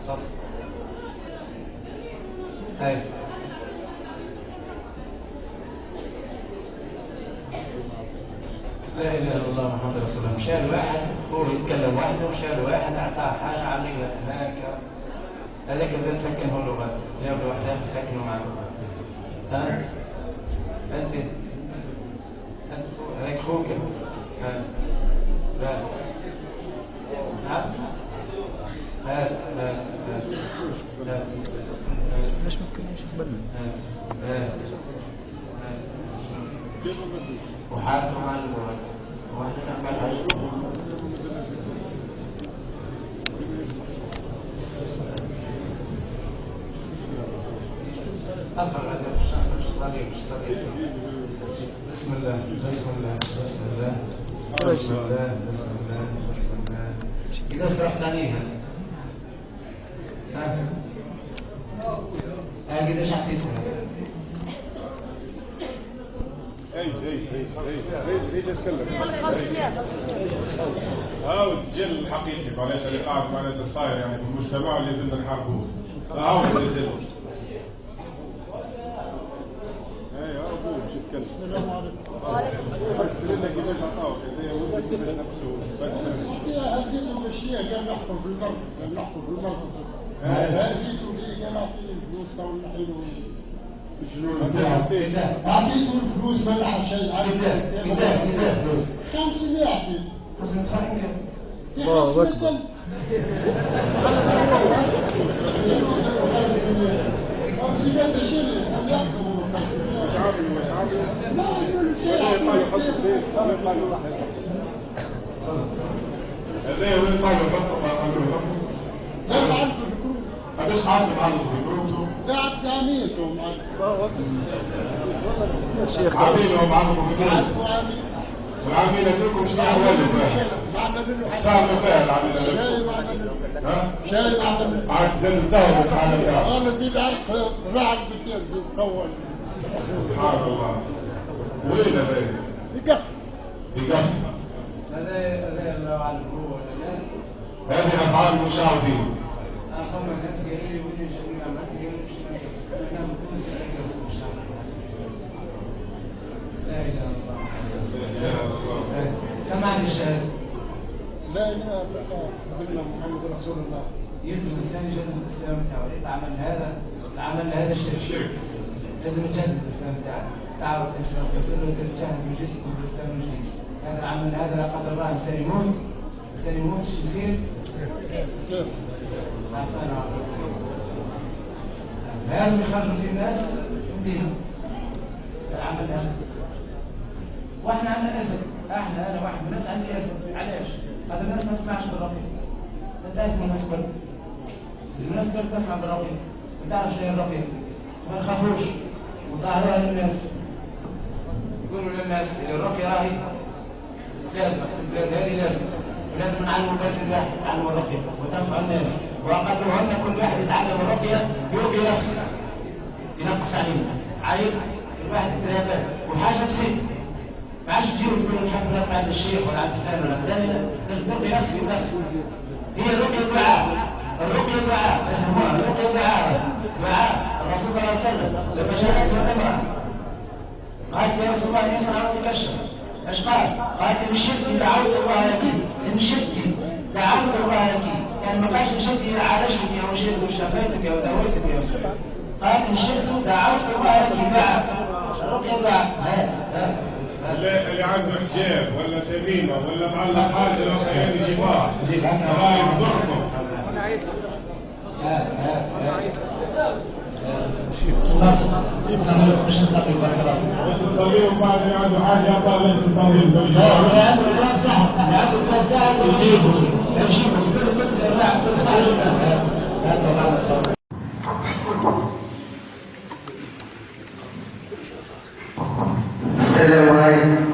صح. هاي لا اله الا الله محمد رسول الله. مشى الواحد هو يتكلم وحده، مشى الواحد اعطاه حاجه عليها هناك، هذاك زاد سكنه اللغات، جاب له واحد اخر سكنه معه. ها انت هذاك خوك. ها لا نعم هات هات هات هات ليش ما كناش نتبنى؟ هات هات وحالته مع الوقت واحد نعمل حاجة. أفضل هذا الشخص مش صغير مش صغير. بسم الله بسم الله بسم الله بسم الله بسم الله بسم الله. إذا صرفت عليها ها قديش أعطيته لك؟ ايش اتكلم هاو الجل الحقيقي معلش اللي قاعد معناتها صاير يعني في المجتمع اللي لازم نحاربوه. هاو الجل اي ابوه مش يتكلم. السلام عليكم. بس لنا كيفاش عطاوك هذا هو نفسه بس هزيت المشيه كان نحفر بالمرض كان نحفر بالمرض بس هزيته اللي كان اعطيني الفلوس تو نحيله اعطيته الفلوس ما لحق شيء. قداه فلوس 500 اعطيته 500 فرنك. الله اكبر. 500 شيء مش عامل لا يقول شيء هذا وين طالع حطه لا تعرف الكروت قديش عارف معلم في كروته قاعد عميته شيخ عامله معلم في كروته والعامله لكم شنو احواله الساعه فيها العامله شايب عمل عاد زي الدهب تعال انا زيد عارف رعد كثير زيد طول سبحان الله. وين هذا؟ يقص هذا الله أعلم هو ولا لا. هذه افعال المشاهدين. أخونا الناس قالوا لي وين جميع ما قالوا مش نقص. أنا من تونس نقص إن شاء الله. لا إله إلا الله. سمعني الشهادة. لا اله الا الله سيدنا محمد رسول الله. يلزم الإنسان يجدد الإسلام بتاعه. العمل هذا الشرك. لازم يجدد الإسلام بتاعه. تعرف أنت لو تصير تجاهد وجدد الإسلام من جديد. هذا العمل هذا لا قدر الله إنسان يموت شو يصير؟ كيف؟ عفانا هذا اللي يخرجوا فيه الناس من دينهم. العمل هذا. واحنا عندنا اثم. انا واحد من الناس عندي اثم. علاش؟ هذا الناس ما تسمعش بالرقيق. انت اثم الناس كلها. اذا الناس كلها تسمع بالرقيق وتعرف شنو هي الرقيق ما نخافوش وظاهرها للناس. يقولوا للناس الرقية راهي لازم هذه لازم نعلم الناس الواحد يتعلم الرقية وتنفع الناس واقلهن كل واحد يتعلم الرقية يرقي نفسه ينقص عليه عيب الواحد يترابى وحاجة بسيطة ما عادش تجيب تقول نحب نرقى عند الشيخ ولا عند فلان ولا فلان لازم ترقي نفسي بس. هي الرقية دعاء افهموها الرقية دعاء الرسول صلى الله عليه وسلم لما جاءته الامرأة قالت يا رسول الله يسأل عنك كشف ايش قال؟ قالت ان شئت دعوت الله لك ان شئت دعوت الله لك يعني ما قالش ان شئت عالجتك او شئت شفيتك او داويتك قال ان شئت دعوت الله لك دعاء الرقية دعاء. اللي عنده حجاب ولا تميمه ولا معلق حاجه لو خيال شفاء الله يضركم. مش نصلي مش نصلي وبعد اللي عنده حاجه يعطى له الطويل اللي عنده كم ساعه يجيبه كل ساعه كل ساعه هذا السلام عليكم.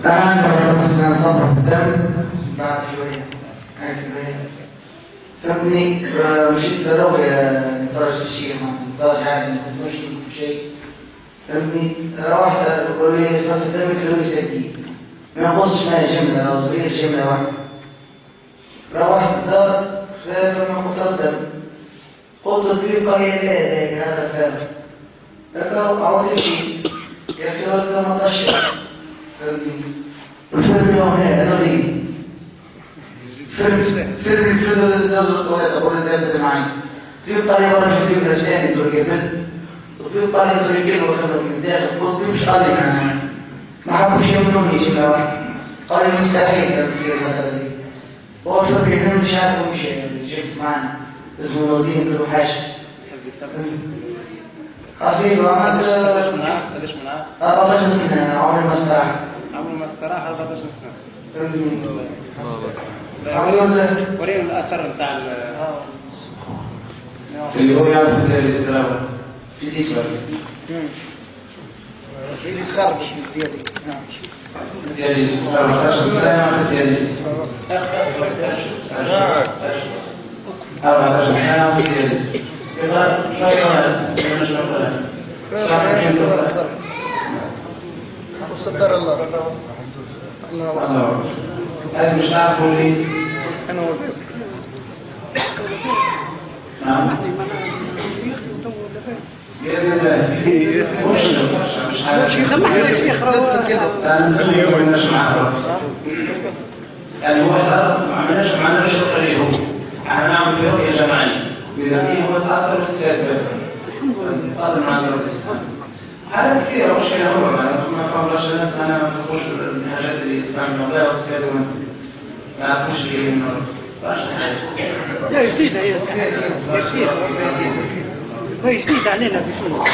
الآن ربنا صبر الدم بعد شوية هكذا فهمني. مشيت لرؤية فرج الشيخ فرج عادي مش شيء فهمني. روحت تقول لي صف الدم كيلو 60 ما يخصش معي جملة لو صغير جملة واحدة. روحت الدار فما قلت تطبيق قرية ذلك هذا الفرق ذكروا أول شيء يا أخي ولد 18 فهمتني الفرق اليوم هذا نظيم فرق الفرق الطويلة أقول ذلك معي تطبيق قرية ولا في الرسائل دول قبل تطبيق قرية دول كلمة وخبرة من الداخل تطبيق مش قرية معنا ما حبوش يمنوني جملة واحدة قرية مستحيل كانت تصير مثلا دي هو الفرق بينهم مش عارف ومش جبت معنا اسمه مولودين كل حاجة أصيب وعملت ليش منعه؟ 14 سنة عمري ما استراح عمره ما استراح 14 سنة. ورينا الأثر بتاع اللي هو يعرف الاستراحة في تكبر اللي تخربش بالدياليكس دياليس 14 سنة في دياليس 14 سنة في دياليس وستر الله الله هذا مش عارفه ليه انا هو الفيصل نعم بإذن الله مش عارف سمحنا يا شيخ أنا نسوي ما عملناش معاه يعني هو ما عملناش رؤية ليه احنا نعمل في رؤية جماعية بدليل هو تأثر استاذ قادر مع الرئيس حالات كثيرة مش كده هو ما فهمناش الناس أنا ما فهموش الحاجات اللي يستعملوا بها واستفادوا منها ما عرفوش ليه إنه لا جديدة هي هي جديدة علينا في تونس.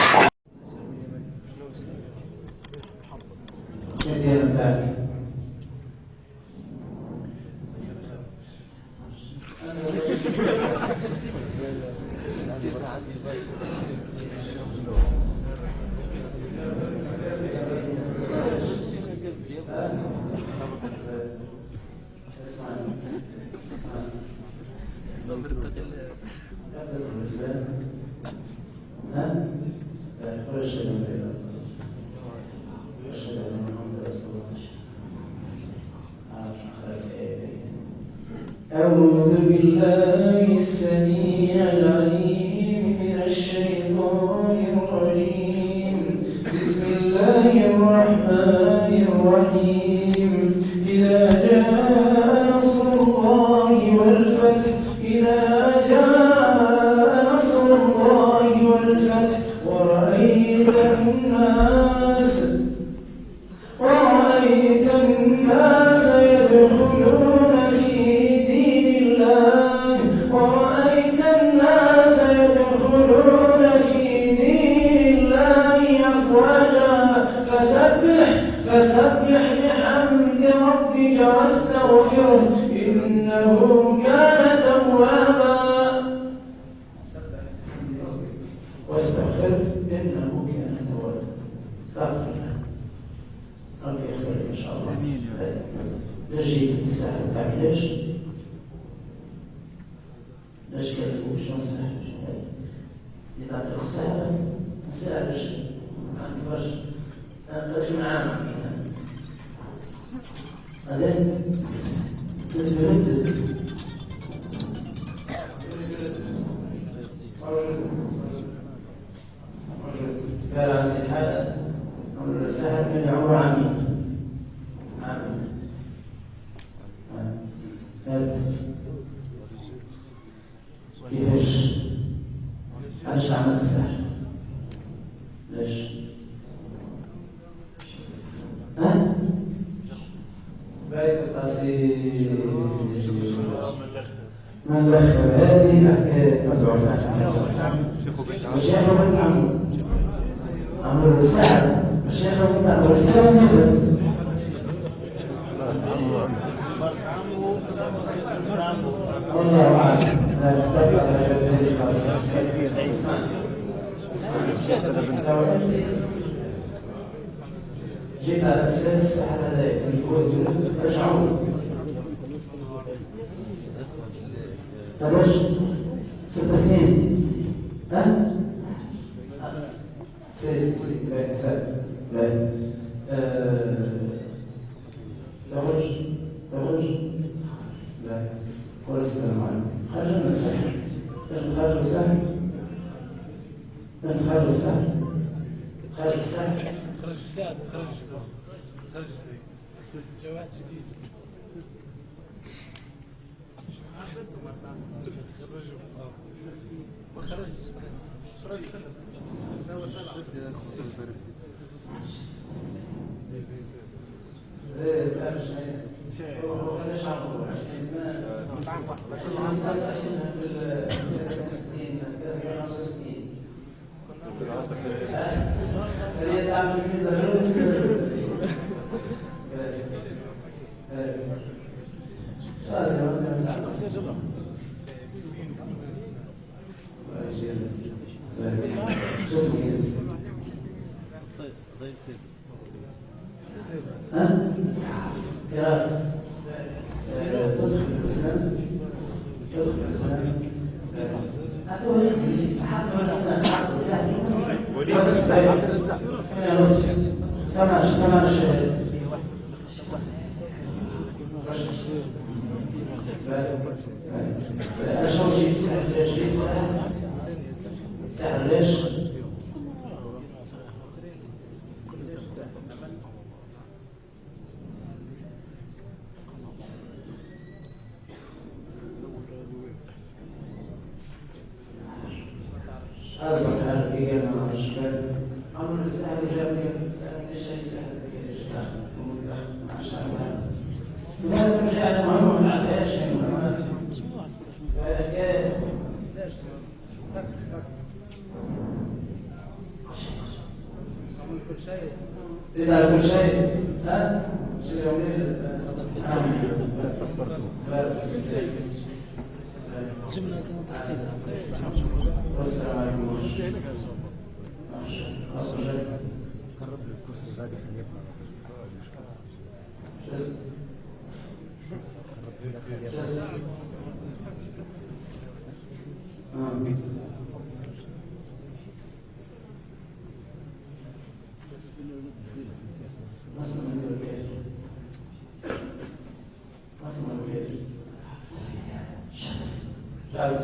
أعوذ بالله السميع العليم من الشيطان الرجيم بسم الله الرحمن الرحيم إذا جاء نصر الله والفتح إذا جاء نصر الله والفتح ورأيت الناس يدخلون في دين الله ورأيت الناس يدخلون في دين الله أفواجا فسبح بحمد ربك واستغفره إنه كان توابا واستغفر إنه كان توابا استغفر ربي يغفر إن شاء الله. نجي تسهل تعملش ليش كيفوش ما نسهلش اللي تعطيك السهلة نسهلش ما عندكش أجل عام هذا تردد قال عن الحالة أمر السهل من يعور عميل كيفاش؟ علاش عمل السهل؟ ليش؟ بايت القصير من دخل هذه الحكاية الضعفاء الشيخ بن عمرو السهل الشيخ بن عمرو الفيلم نزل الله أعلم لا نحتاج على جبهة خاصة اسمع لو أنت جيت على أساس هذا الكود ترجعون تبرج 6 سنين سيد تبرج لا ولا السلام عليكم خرج من السحر خرج السحر أنت خارج الساحل؟ خارج الساحل؟ خرج الساعة خرج جواد جديد. ياس تدخل الإسلام تدخل الإسلام هذا هو اسمه حتى من الإسلام سمع الشهادة أنا شو جيت سهل ليش جيت سهل ليش أصبح الحقيقة مع الشباب أمر السهل جابني سهل ليش يسهل في الشباب مع الشباب لماذا تمشي على مهم ما عندهاش شيء مهم إذا كل شيء ها شيء يومين والسلام عليكم قرب لي الكرسي غادي خليه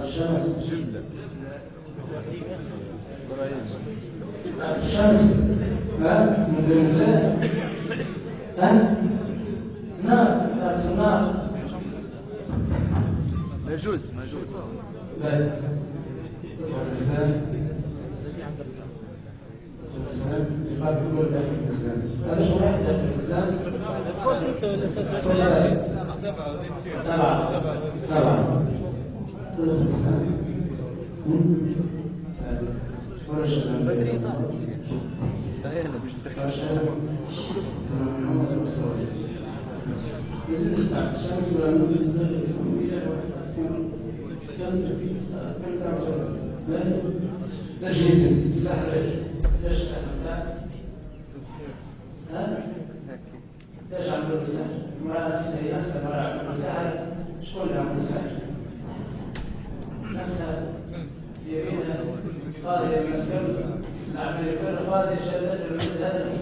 الشمس جملة الشمس ها من دون الله ها نار في النار ما يجوز لا تدخل الإسلام يقال كل داخل الإسلام هذا شو واحد داخل الإسلام سبعة تدخل الإسلام ولا شيء بدري أنا مش تحكي محمد رسول الله الشمس ليش جيت سهل ليش سهل ها ليش عملوا سهل مرة نفسها أسهل مرة عملوا سهل شكون اللي عملوا سهل نفسها يبينها قاضي المسكن العمل يكون قاضي شدد المد هذا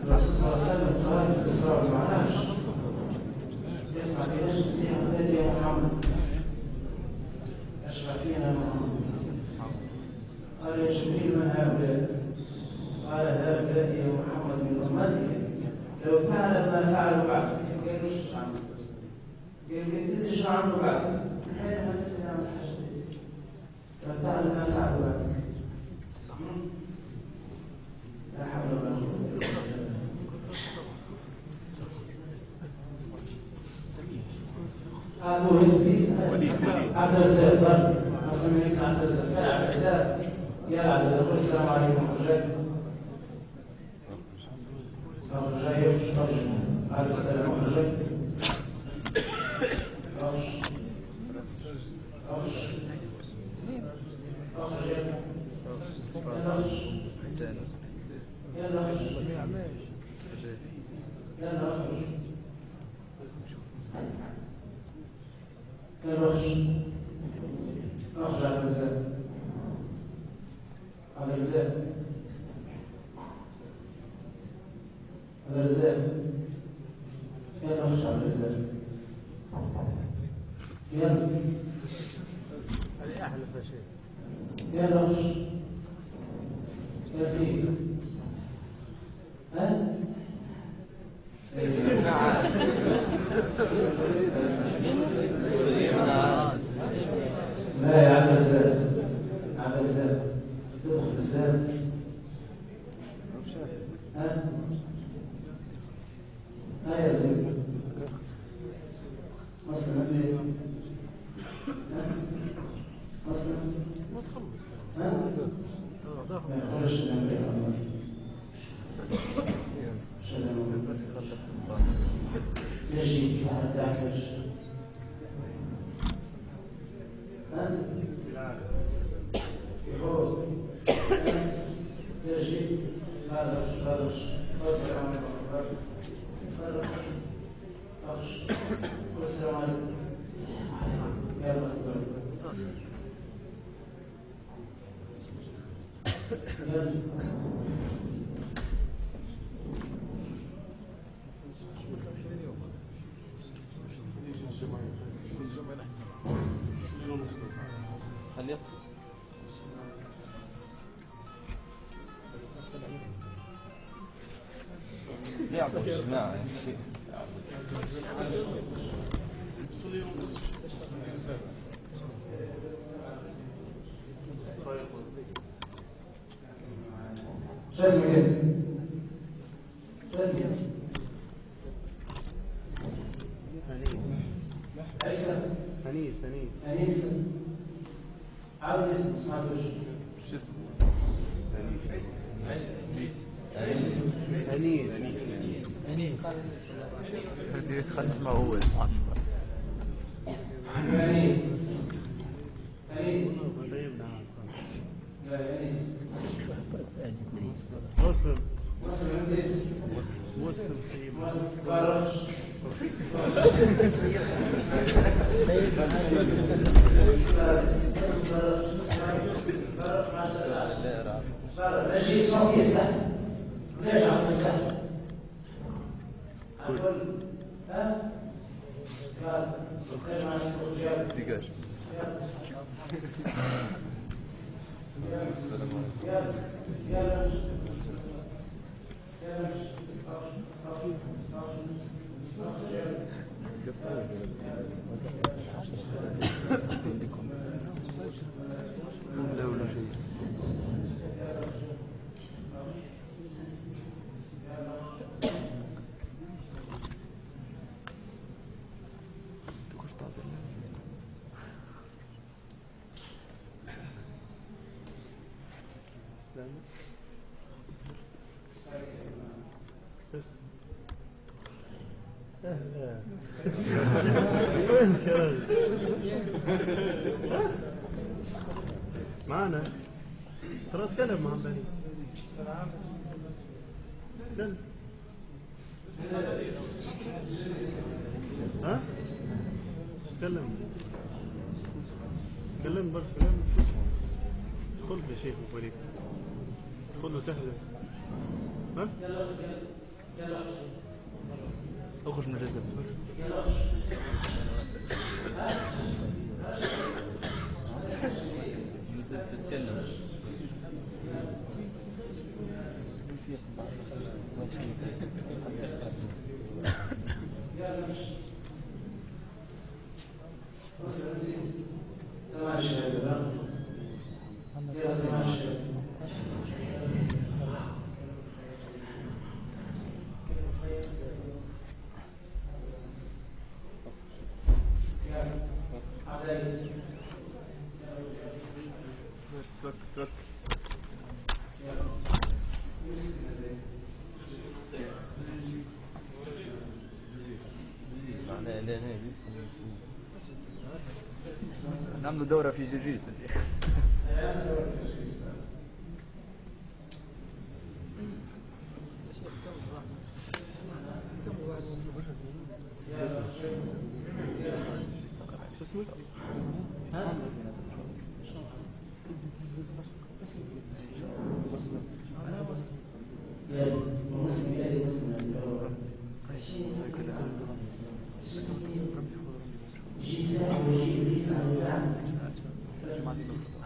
الرسول صلى الله عليه وسلم قال في الإسراء والمعراج يسمع في نشر نصيحة النبي يا محمد اشفع فينا محمد قال يا جبريل من هؤلاء؟ قال هؤلاء يا محمد من أمتي لو تعلم ما فعلوا بعدك قال له ايش عنه؟ قال له تدري شو عنه بعدك؟ حينما تسأل عن الحاجة لو تعلم ما فعلوا بعدك لا حول ولا قوة إلا بالله هذا اسمي عبد الرزاق اسمي عبد الرزاق عبد الرزاق يا عبد الرزاق السلام عليكم أخرجي عبد السلام أخرجي يلا خش. يا فيك. ها؟ لا يا عبزات، عبزات تدخل الزاد. ها؟ ها يا زين مصر مدري. ها؟ مصر ما تخلص. ها؟ ما يخرجش من أمريكا. يجي الساعة 11. ها؟ يخرج. يجي خرج. السلام عليكم. السلام عليكم. يا بخير. هل يقصد يعبر اجتماعي شو اسمك انت؟ شو اسمك؟ عيسى. أنيس. عاود اسمه سمعت وجهه. شو اسمه؟ أنيس خلينا نسمع هو أنيس. لا أنيس. مسلم أنت؟ مسلم بارخ. نجي صوتي السهل. ليش عم السهل؟ أقول ها؟ قال ليش ما نسوي جاب؟ معنا ترى تكلم مع بني تكلم. ها تكلم برضه كلام. خذ يا شيخ وليد خذ له تهدى. ها اخرج من الجزم تتكلم سمع الشهادة. يا سمع الشهادة. ترك نعمل دورة في جرجيس. شو اسمك؟ مسلم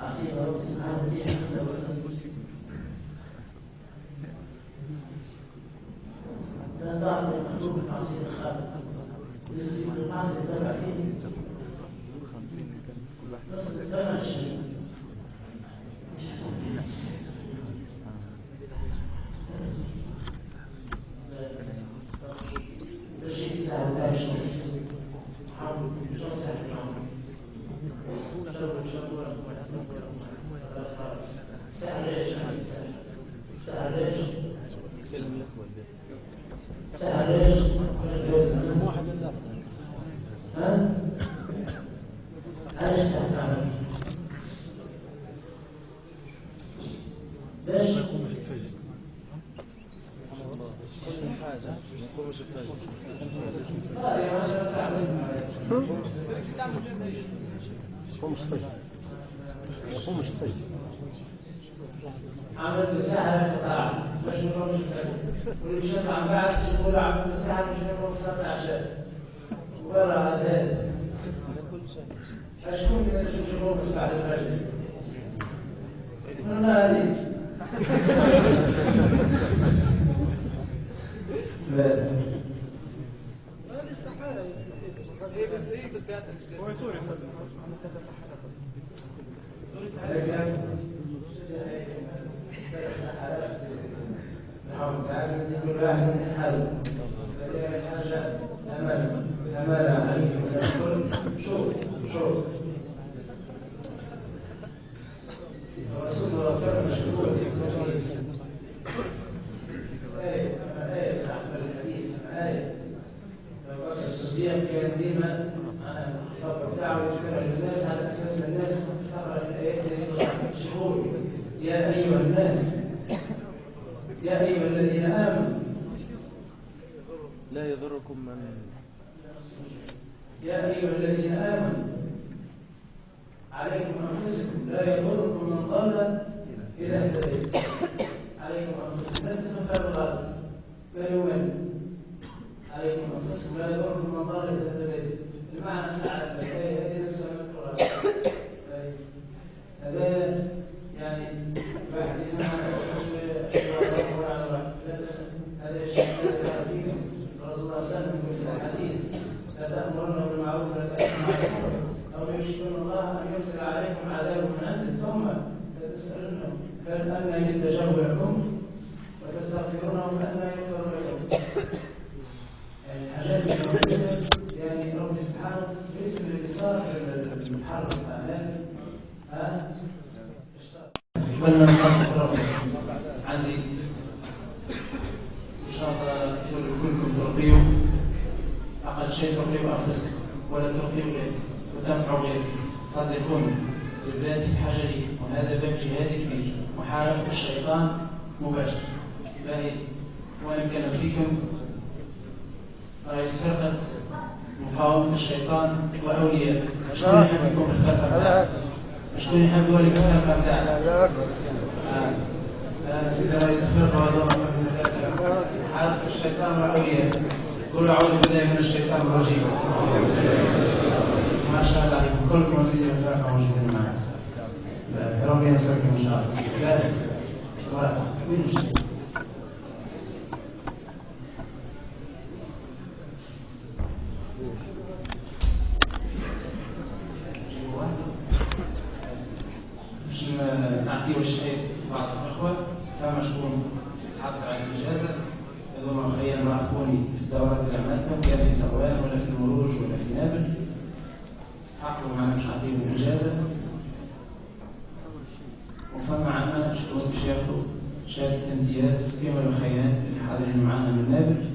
عصير رب سبحانه وتعالى لا تعرف المخلوق عصير الخالق يصير العصير تبع فيه بس تبع الشيء الشيء سهل لا يشتغل حاول شو سهل سهل ايش سهل ايش سهل ايش ها ايش سهل ليش يقومش الفجر حاجة يقومش الفجر يقومش الفجر عملت ساعة قطاع باش نفهمش الفجر واللي شد عن بعد يقول عملت ساعة باش نفهم صلاة العشاء ورا عادات اشكون اللي نشوف الرقص بعد الفجر من هذه كل واحد من حاله حاجة أمانة عليكم شوف الرسول صلى الله عليه وسلم مشهور آية صاحب الحديث آية أبو بكر الصديق كان ديما خطاب الدعوة يذكر للناس على أساس الناس تقرأ الآيات شهور يا أيها الناس يا أيها الذين آمنوا لا يضركم من يا أيها الذين آمنوا عليكم أنفسكم لا يضركم من ضل إذا اهتديتم عليكم أنفسكم الناس تفهم فيها بالغلط لا يؤمن عليكم أنفسكم لا يضركم من ضل إذا اهتديتم المعنى فعل الآية هذه نسمى من القرآن هذا يعني واحد يجمع أساس الله على واحد هذا الشيء سيدنا فيكم رسول الله صلى الله عليه وسلم في الحديث لا تأمرون بالمعروف ولا تنهون عن المنكر أو يشكون الله أن يرسل عليكم عذاب من عنده ثم تسألونه فأن يستجاب لكم وتستغفرونه فأن يغفر لكم يعني الحاجات الموجودة يعني رب سبحانه مثل اللي صار في الحرب الإعلامي أتمنى أن أخبركم عندي إن شاء الله كلكم ترقيوا أقل شيء ترقيوا أنفسكم ولا ترقيوا غيرك وتنفعوا غيرك صدقوني البلاد في حاجة ليكم وهذا باب جهادي كبير محاربة الشيطان مباشر باهي وإن كان فيكم رئيس فرقة مقاومة الشيطان وأولياء شكون يحب يكون الفرقة بتاعك شكون يحب يولي الفرقة بتاعك سيدي رئيس الفرقة ودور حارب الشيطان وأولياء قولوا أعوذ بالله من الشيطان الرجيم ما شاء الله عليكم كلكم سيدي الفرقة موجودين معي ربي يسركم إن شاء الله لا وين الشيء نعطيه الشيء بعض الأخوة كما شكون تحصل على الإجازة هذوما خيال رافقوني في الدورات اللي عملتهم يا في سروان ولا في المروج ولا في نابل استحقوا معنا مش نعطيهم الإجازة وفما عنا شكون باش ياخذوا شهادة امتياز كما الخيال اللي حاضرين معنا من نابل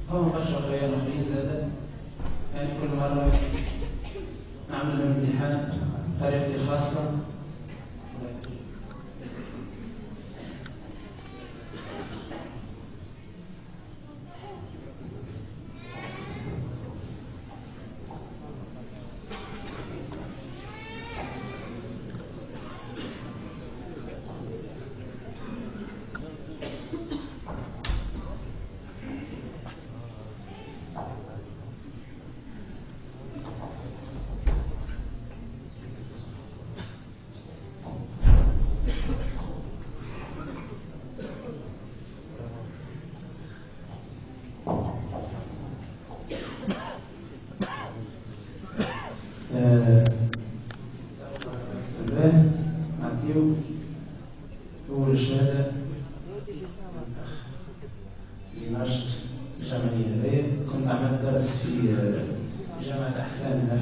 فما برشا خيال آخرين زادة يعني كل مرة نعمل لهم امتحان طريقتي خاصة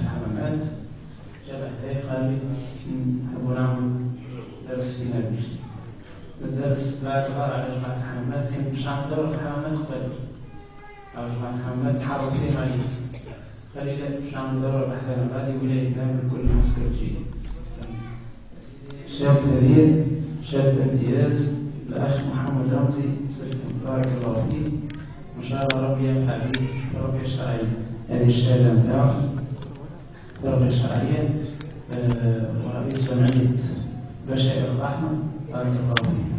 الحمامات جاب حدايا قال لي نحبوا نعملوا درس في نبي. الدرس بعد غار على جماعة الحمامات، كنت باش نعمل دورة في الحمامات قبل أو جماعة الحمامات تحروا فيهم علي. قال لي لا باش نعمل دورة بحذانا غادي ولاية نابل كل مصر تجي. شاب ثري شاب امتياز الأخ محمد رمزي سلكم بارك الله فيه، وإن شاء الله ربي ينفع به بربي الشرعية. هذه الشهادة نتاعو بربي الشرعية ورئيس جمعية بشائر الرحمة بارك الله فيه.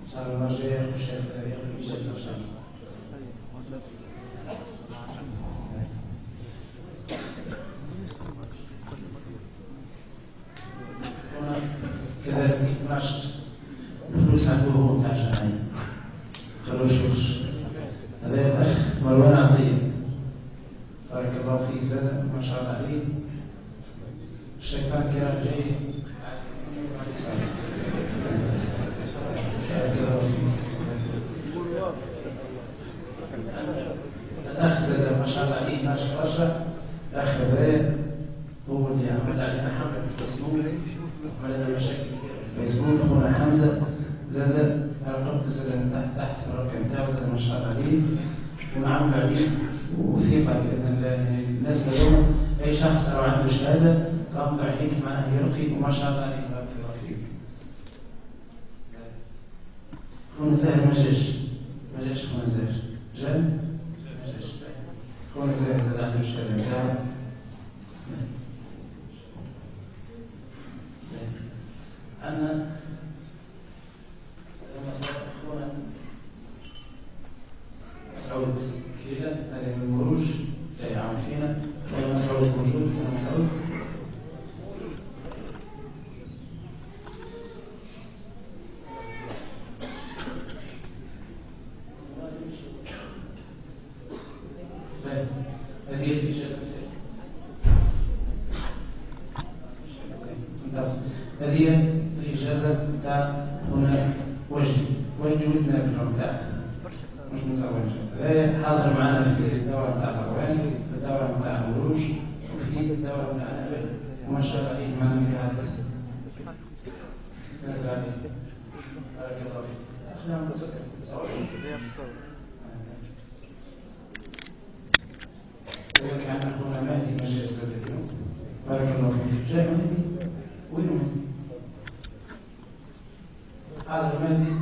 صار المرجع ياخذ شهادة ياخذ إجازة إن شاء الله. هنا كذلك ناشط الفلوس عنده هو بتاع الجمعية خلوه يشوفش. هذا الأخ مروان عطية بارك الله فيه زاد ما شاء الله عليه. الشيطان كان جاي الأخ زاد ما شاء الله عليه ناشط رشا. الأخ هذا هو اللي عمل علينا حملة في الفيسبوك وعملنا مشاكل في الفيسبوك. أخونا حمزة زاد رقبته زاد تحت الرقم نتاعو زاد ما شاء الله عليه ونعمل عليه وثيقة بإذن الله. يعني الناس اليوم أي شخص لو عنده شهادة تغمض عليك معناه يرقي وما شاء الله عليه بارك الله فيك. خونا زاهر ما جاش خونا زاهر جا ما جاش. خونا زاهر زاد عنده الشهادة نتاعو. عندنا خونا مسعود كيلة هذه من المروج جاي عام فينا. خونا مسعود موجود. خونا مسعود هذه الإجازة هذه الإجازة نتاع هنا وجدي ودنا بالنوع نتاعه مش مزوج. هذا حاضر معنا في الدورة نتاع صوان، في الدورة نتاع مروج، وفي الدورة نتاع نابل وما شاء الله عليه معنا ميعاد نازل عليه بارك الله فيك. خلينا نتصور. كذلك عندنا أخونا مهدي مجلس اليوم بارك الله فيك. جاي مهدي؟ وين مهدي؟ هذا مهدي